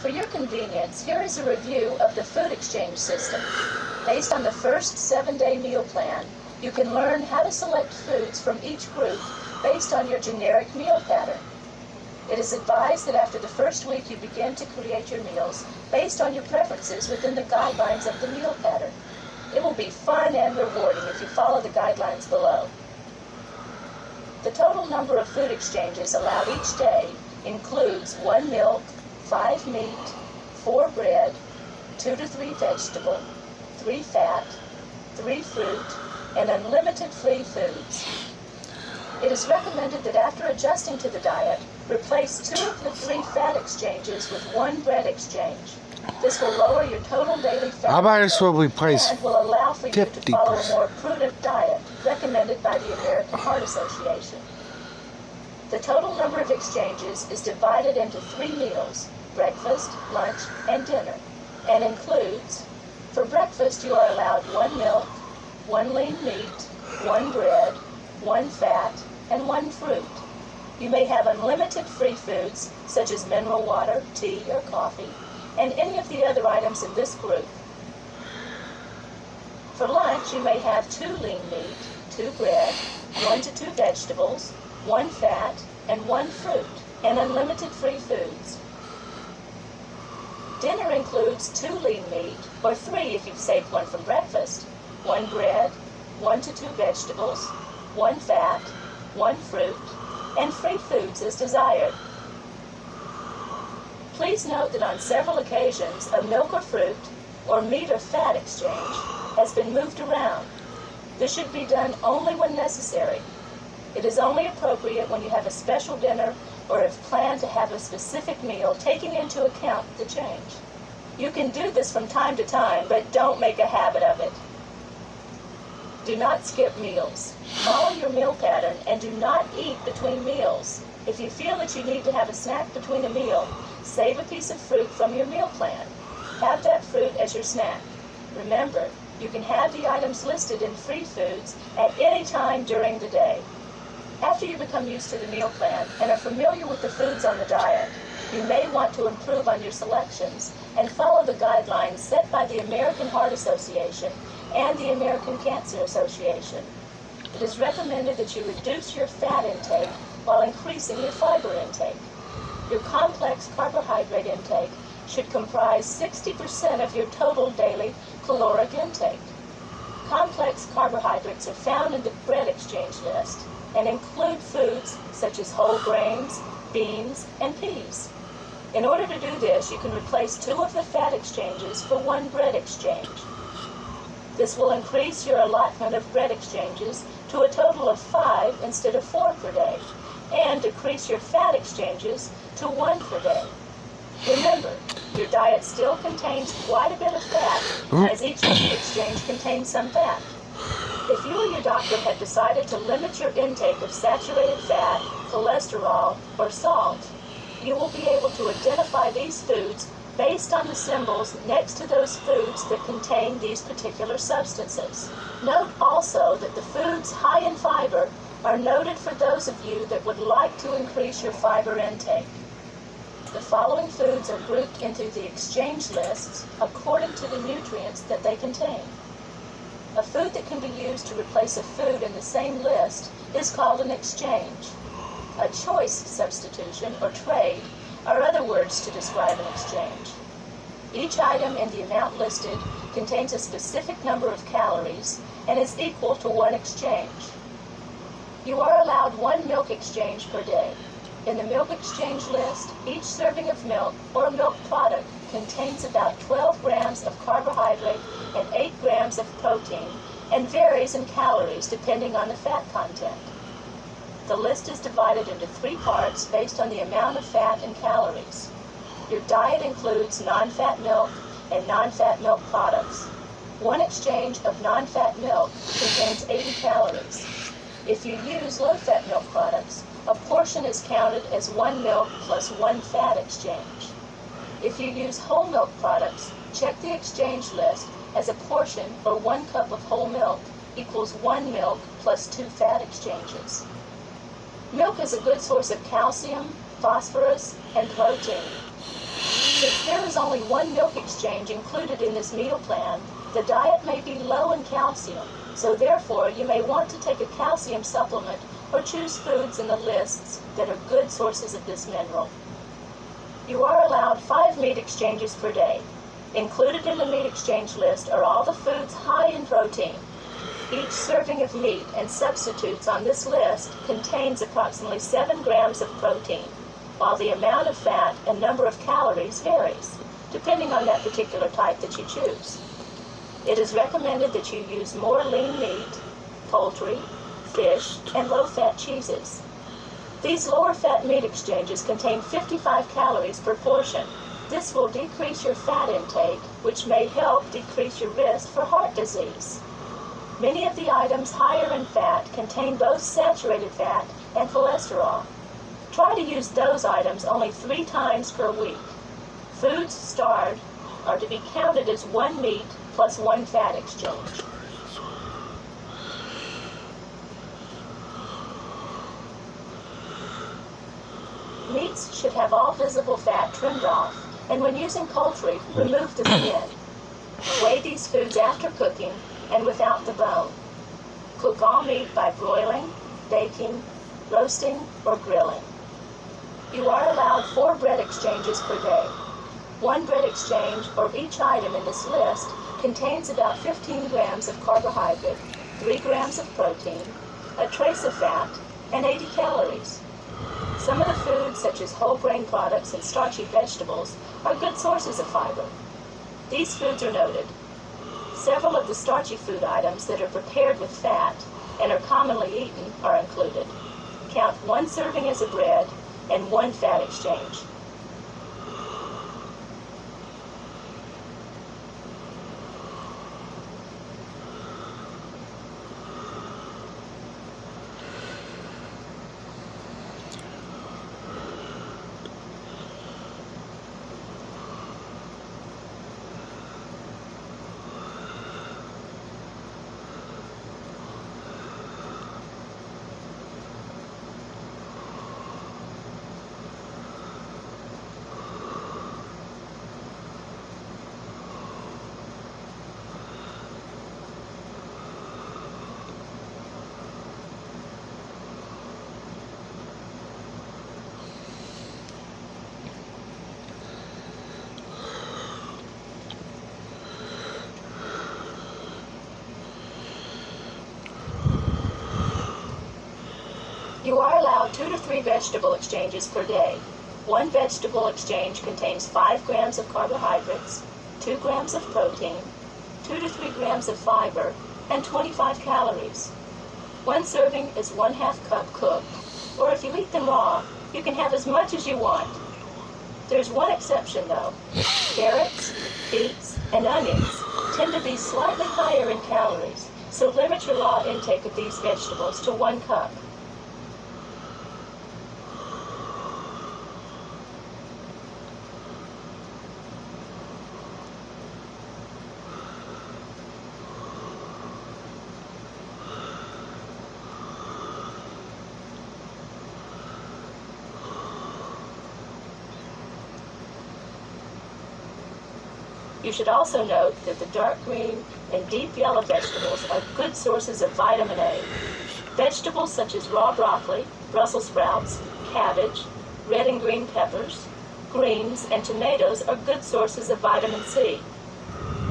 For your convenience, here is a review of the food exchange system. Based on the first 7-day meal plan, you can learn how to select foods from each group based on your generic meal pattern. It is advised that after the first week you begin to create your meals based on your preferences within the guidelines of the meal pattern. It will be fun and rewarding if you follow the guidelines below. The total number of food exchanges allowed each day includes 1 milk, 5 meat, 4 bread, 2 to 3 vegetable, 3 fat, 3 fruit, and unlimited free foods. It is recommended that after adjusting to the diet, replace 2 of the 3 fat exchanges with 1 bread exchange. This will lower your total daily fat I might as well replace and will allow for you to 50%. follow a more prudent diet recommended by the American Heart Association. The total number of exchanges is divided into 3 meals, breakfast, lunch, and dinner, and includes, for breakfast you are allowed 1 milk, 1 lean meat, 1 bread, 1 fat, and 1 fruit. You may have unlimited free foods, such as mineral water, tea, or coffee, and any of the other items in this group. For lunch, you may have 2 lean meat, 2 bread, 1 to 2 vegetables, 1 fat, and 1 fruit, and unlimited free foods. Dinner includes 2 lean meat, or 3 if you've saved 1 from breakfast, 1 bread, 1 to 2 vegetables, 1 fat, 1 fruit, and free foods as desired. Please note that on several occasions, a milk or fruit, or meat or fat exchange has been moved around. This should be done only when necessary. It is only appropriate when you have a special dinner or have planned to have a specific meal, taking into account the change. You can do this from time to time, but don't make a habit of it. Do not skip meals. Follow your meal pattern and do not eat between meals. If you feel that you need to have a snack between a meal, save a piece of fruit from your meal plan. Have that fruit as your snack. Remember, you can have the items listed in free foods at any time during the day. After you become used to the meal plan and are familiar with the foods on the diet, you may want to improve on your selections and follow the guidelines set by the American Heart Association and the American Cancer Association. It is recommended that you reduce your fat intake while increasing your fiber intake. Your complex carbohydrate intake should comprise 60% of your total daily caloric intake. Complex carbohydrates are found in the bread exchange list and include foods such as whole grains, beans, and peas. In order to do this, you can replace 2 of the fat exchanges for 1 bread exchange. This will increase your allotment of bread exchanges to a total of 5 instead of 4 per day, and decrease your fat exchanges to 1 per day. Remember, your diet still contains quite a bit of fat, as each food exchange contains some fat. If you or your doctor had decided to limit your intake of saturated fat, cholesterol, or salt, you will be able to identify these foods based on the symbols next to those foods that contain these particular substances. Note also that the foods high in fiber are noted for those of you that would like to increase your fiber intake. The following foods are grouped into the exchange lists according to the nutrients that they contain. A food that can be used to replace a food in the same list is called an exchange. A choice substitution or trade are other words to describe an exchange. Each item in the amount listed contains a specific number of calories and is equal to 1 exchange. You are allowed 1 milk exchange per day. In the milk exchange list, each serving of milk or a milk product contains about 12 grams of carbohydrate and 8 grams of protein and varies in calories depending on the fat content. The list is divided into 3 parts based on the amount of fat and calories. Your diet includes non-fat milk and non-fat milk products. 1 exchange of non-fat milk contains 80 calories. If you use low-fat milk products, a portion is counted as 1 milk plus 1 fat exchange. If you use whole milk products, check the exchange list as a portion or 1 cup of whole milk equals 1 milk plus 2 fat exchanges. Milk is a good source of calcium, phosphorus, and protein. Since there is only one milk exchange included in this meal plan, the diet may be low in calcium, so therefore you may want to take a calcium supplement or choose foods in the lists that are good sources of this mineral. You are allowed 5 meat exchanges per day. Included in the meat exchange list are all the foods high in protein. Each serving of meat and substitutes on this list contains approximately 7 grams of protein, while the amount of fat and number of calories varies, depending on that particular type that you choose. It is recommended that you use more lean meat, poultry, fish, and low-fat cheeses. These lower-fat meat exchanges contain 55 calories per portion. This will decrease your fat intake, which may help decrease your risk for heart disease. Many of the items higher in fat contain both saturated fat and cholesterol. Try to use those items only 3 times per week. Foods starred are to be counted as 1 meat plus 1 fat exchange. Meats should have all visible fat trimmed off, and when using poultry, remove the skin. Weigh these foods after cooking and without the bone. Cook all meat by broiling, baking, roasting, or grilling. You are allowed 4 bread exchanges per day. 1 bread exchange, or each item in this list, contains about 15 grams of carbohydrate, 3 grams of protein, a trace of fat, and 80 calories. Some of the foods, such as whole grain products and starchy vegetables, are good sources of fiber. These foods are noted. Several of the starchy food items that are prepared with fat and are commonly eaten are included. Count 1 serving as a bread and 1 fat exchange. You are allowed 2 to 3 vegetable exchanges per day. 1 vegetable exchange contains 5 grams of carbohydrates, 2 grams of protein, 2 to 3 grams of fiber, and 25 calories. 1 serving is 1/2 cup cooked, or if you eat them raw, you can have as much as you want. There's one exception though. Carrots, beets, and onions tend to be slightly higher in calories, so limit your raw intake of these vegetables to 1 cup. You should also note that the dark green and deep yellow vegetables are good sources of vitamin A. Vegetables such as raw broccoli, Brussels sprouts, cabbage, red and green peppers, greens, and tomatoes are good sources of vitamin C.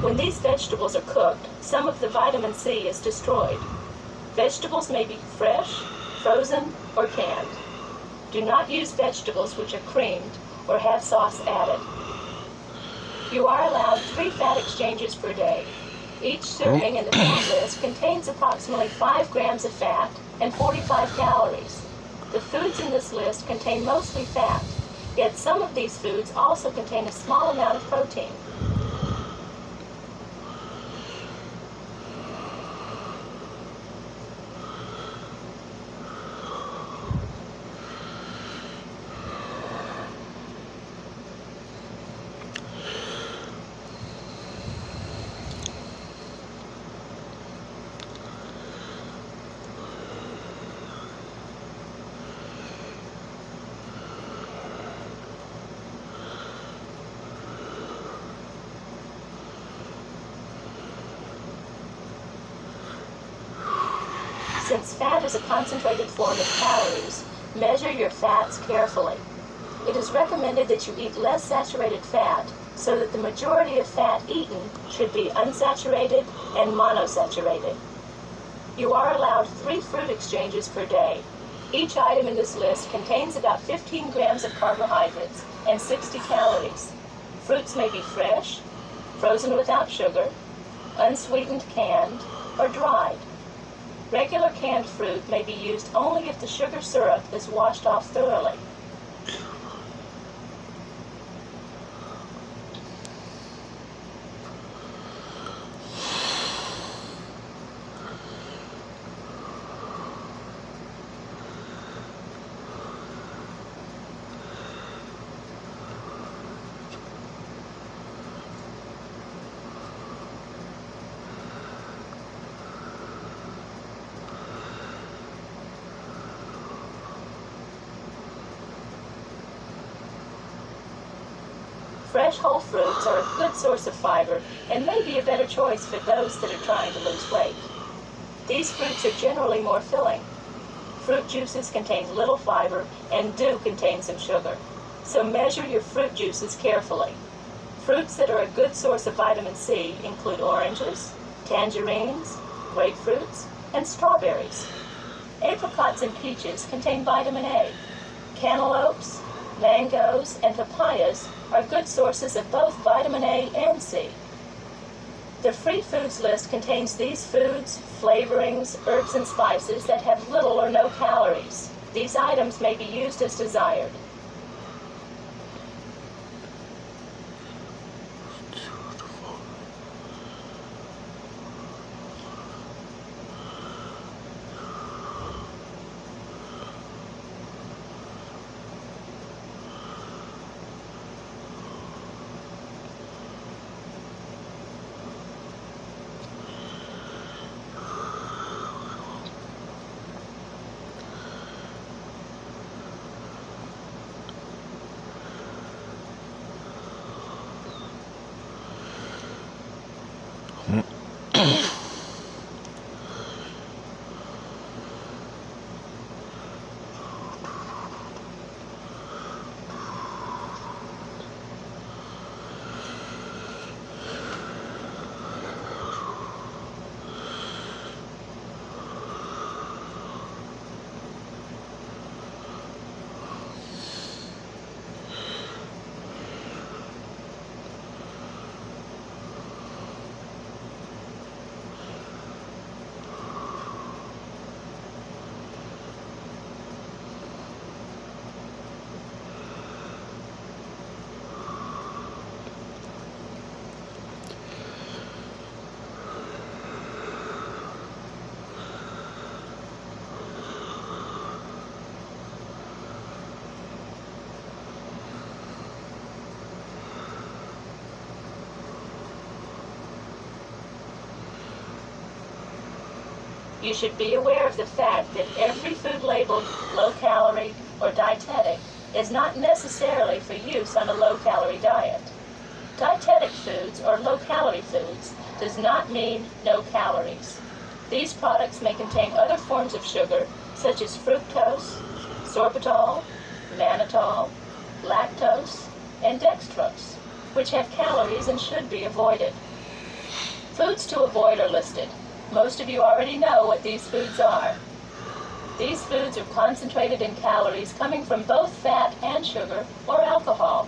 When these vegetables are cooked, some of the vitamin C is destroyed. Vegetables may be fresh, frozen, or canned. Do not use vegetables which are creamed or have sauce added. You are allowed 3 fat exchanges per day. Each serving in the fat list contains approximately 5 grams of fat and 45 calories. The foods in this list contain mostly fat, yet some of these foods also contain a small amount of protein. Since fat is a concentrated form of calories, measure your fats carefully. It is recommended that you eat less saturated fat so that the majority of fat eaten should be unsaturated and monosaturated. You are allowed 3 fruit exchanges per day. Each item in this list contains about 15 grams of carbohydrates and 60 calories. Fruits may be fresh, frozen without sugar, unsweetened canned, or dried. Regular canned fruit may be used only if the sugar syrup is washed off thoroughly. Fresh whole fruits are a good source of fiber and may be a better choice for those that are trying to lose weight. These fruits are generally more filling. Fruit juices contain little fiber and do contain some sugar, so measure your fruit juices carefully. Fruits that are a good source of vitamin C include oranges, tangerines, grapefruits, and strawberries. Apricots and peaches contain vitamin A. Cantaloupes, mangoes, and papayas are good sources of both vitamin A and C. The free foods list contains these foods, flavorings, herbs, and spices that have little or no calories. These items may be used as desired. You should be aware of the fact that every food labeled low-calorie or dietetic is not necessarily for use on a low-calorie diet. Dietetic foods or low-calorie foods does not mean no calories. These products may contain other forms of sugar such as fructose, sorbitol, mannitol, lactose, and dextrose, which have calories and should be avoided. Foods to avoid are listed. Most of you already know what these foods are. These foods are concentrated in calories coming from both fat and sugar or alcohol.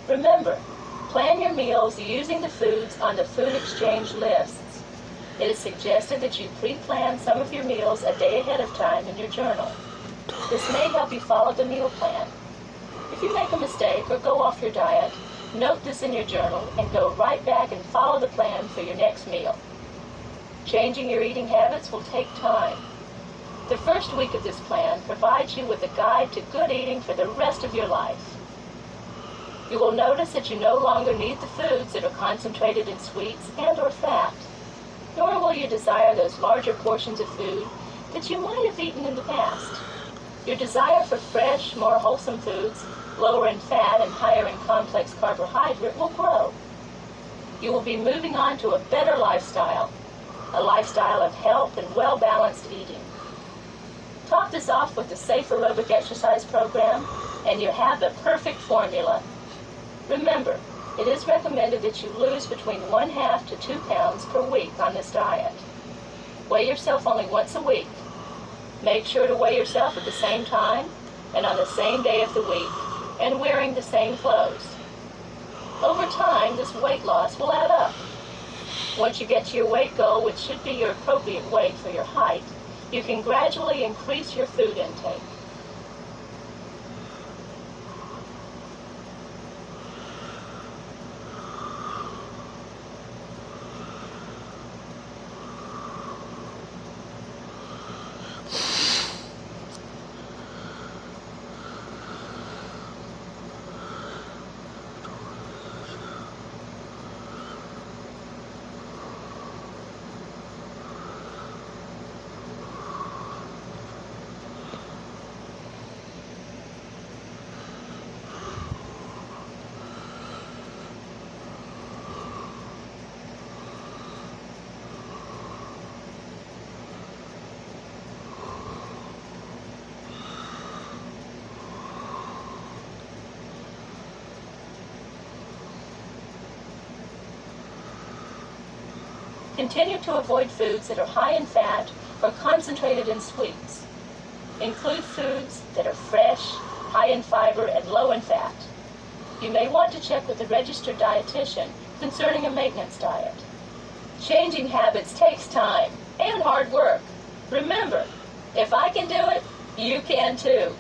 Remember, plan your meals using the foods on the food exchange lists. It is suggested that you pre-plan some of your meals a day ahead of time in your journal. This may help you follow the meal plan. If you make a mistake or go off your diet, note this in your journal and go right back and follow the plan for your next meal. Changing your eating habits will take time. The first week of this plan provides you with a guide to good eating for the rest of your life. You will notice that you no longer need the foods that are concentrated in sweets and or fat. nor will you desire those larger portions of food that you might have eaten in the past. Your desire for fresh, more wholesome foods, lower in fat and higher in complex carbohydrate, will grow. You will be moving on to a better lifestyle, a lifestyle of health and well-balanced eating. Top this off with a safe aerobic exercise program, and you have the perfect formula. Remember, it is recommended that you lose between 1/2 to 2 pounds per week on this diet. Weigh yourself only once a week. Make sure to weigh yourself at the same time and on the same day of the week, and wearing the same clothes. Over time, this weight loss will add up. Once you get to your weight goal, which should be your appropriate weight for your height, you can gradually increase your food intake. Continue to avoid foods that are high in fat or concentrated in sweets. Include foods that are fresh, high in fiber, and low in fat. You may want to check with a registered dietitian concerning a maintenance diet. Changing habits takes time and hard work. Remember, if I can do it, you can too.